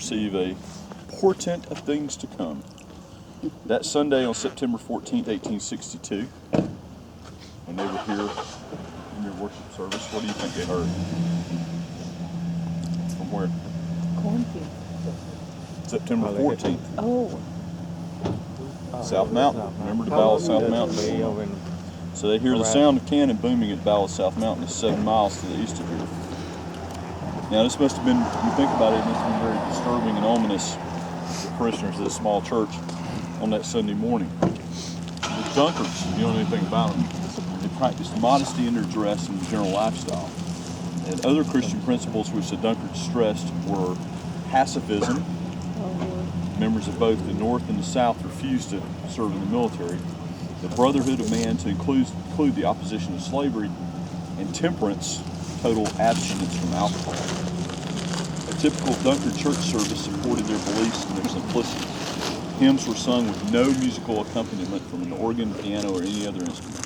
receive a portent of things to come. That Sunday on September 14th, 1862, when they were here in their worship service, what do you think they heard? From where? Cornfield. September 14th. Oh. South Mountain. Remember the Battle of South Mountain? So they hear the sound of cannon booming at the Battle of South Mountain. It's 7 miles to the east of here. Now this must have been, if you think about it, it must have been very disturbing and ominous to the parishioners of this small church on that Sunday morning. The Dunkards, if you don't know anything about them, they practiced modesty in their dress and general lifestyle. And other Christian principles which the Dunkards stressed were pacifism. Members of both the North and the South refused to serve in the military. The brotherhood of man, to include the opposition to slavery, and temperance, total abstinence from alcohol. A typical Dunkard church service supported their beliefs and their simplicity. Hymns were sung with no musical accompaniment from an organ, piano, or any other instrument.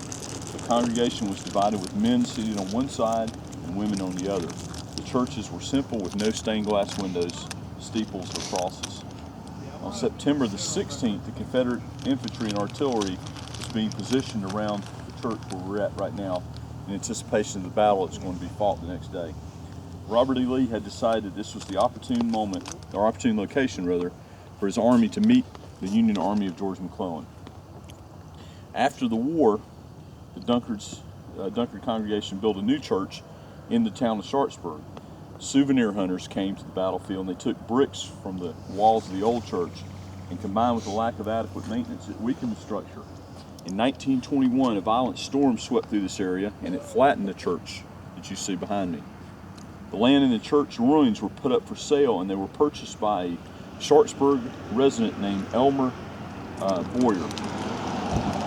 The congregation was divided with men seated on one side and women on the other. The churches were simple with no stained glass windows, steeples, or crosses. On September the 16th, the Confederate infantry and artillery was being positioned around the church where we're at right now in anticipation of the battle that's going to be fought the next day. Robert E. Lee had decided this was the opportune location for his army to meet the Union Army of George McClellan. After the war, the Dunkard congregation built a new church in the town of Sharpsburg. Souvenir hunters came to the battlefield and they took bricks from the walls of the old church, and combined with the lack of adequate maintenance, it weakened the structure. In 1921, a violent storm swept through this area and it flattened the church that you see behind me. The land in the church ruins were put up for sale, and they were purchased by a Sharpsburg resident named Elmer Boyer.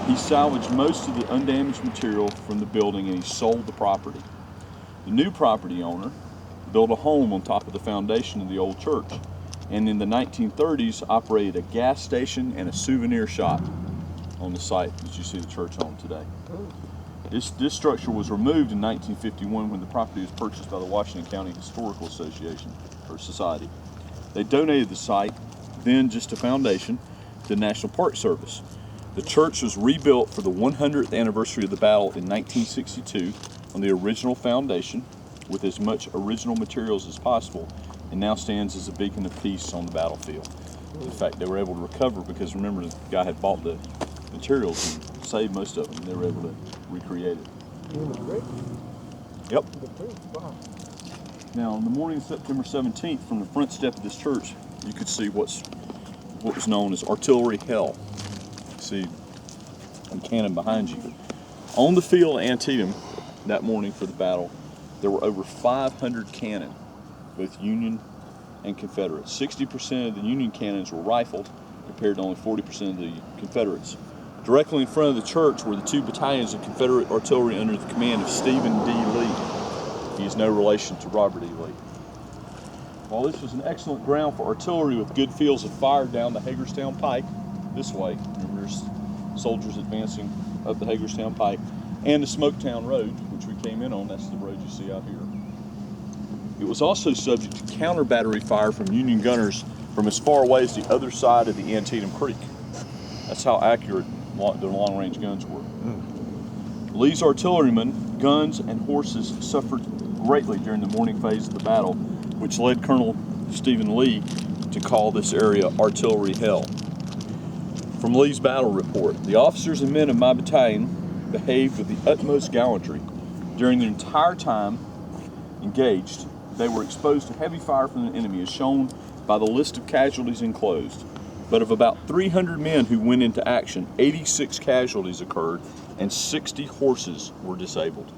He salvaged most of the undamaged material from the building and he sold the property. The new property owner built a home on top of the foundation of the old church, and in the 1930s operated a gas station and a souvenir shop on the site that you see the church on today. This structure was removed in 1951 when the property was purchased by the Washington County Historical Association, or Society. They donated the site, then just a foundation, to the National Park Service. The church was rebuilt for the 100th anniversary of the battle in 1962 on the original foundation with as much original materials as possible, and now stands as a beacon of peace on the battlefield. In fact, they were able to recover because, remember, the guy had bought the materials and saved most of them. They were able to recreate it. Yep. Wow. Now, on the morning of September 17th, from the front step of this church, you could see what was known as Artillery Hell. See a cannon behind you. On the field at Antietam that morning for the battle, there were over 500 cannon, both Union and Confederate. 60% of the Union cannons were rifled, compared to only 40% of the Confederates. Directly in front of the church were the 2 battalions of Confederate artillery under the command of Stephen D. Lee. He is no relation to Robert E. Lee. While this was an excellent ground for artillery with good fields of fire down the Hagerstown Pike, this way, remember there's soldiers advancing up the Hagerstown Pike, and the Smoketown Road, which we came in on, that's the road you see out here. It was also subject to counter battery fire from Union gunners from as far away as the other side of the Antietam Creek. That's how accurate the long-range guns were. Lee's artillerymen, guns, and horses suffered greatly during the morning phase of the battle, which led Colonel Stephen Lee to call this area Artillery Hell. From Lee's battle report, the officers and men of my battalion behaved with the utmost gallantry. During the entire time engaged, they were exposed to heavy fire from the enemy, as shown by the list of casualties enclosed. But of about 300 men who went into action, 86 casualties occurred and 60 horses were disabled.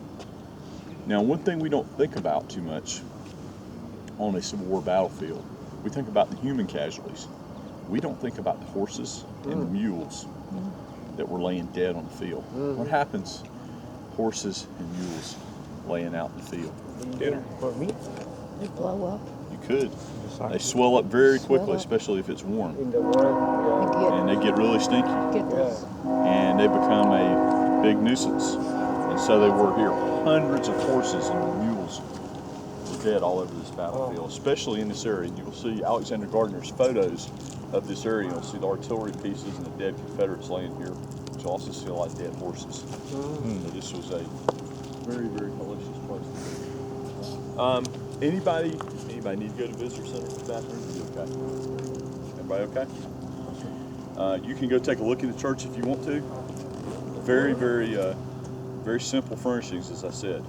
Now, one thing we don't think about too much on a Civil War battlefield, we think about the human casualties. We don't think about the horses and the mules that were laying dead on the field. What happens? Horses and mules laying out in the field. Dinner. They blow up. You could. They swell up very quickly, especially if it's warm. And they get really stinky. And they become a big nuisance. And so they were here. Hundreds of horses and mules were dead all over this battlefield, especially in this area. And you'll see Alexander Gardner's photos of this area. You'll see the artillery pieces and the dead Confederates laying here. But you'll also see a lot of dead horses. So this was a very, very delicious place. Anybody need to go to visitor center bathroom? You okay? Everybody okay? You can go take a look at the church if you want to. Very, very, very simple furnishings, as I said.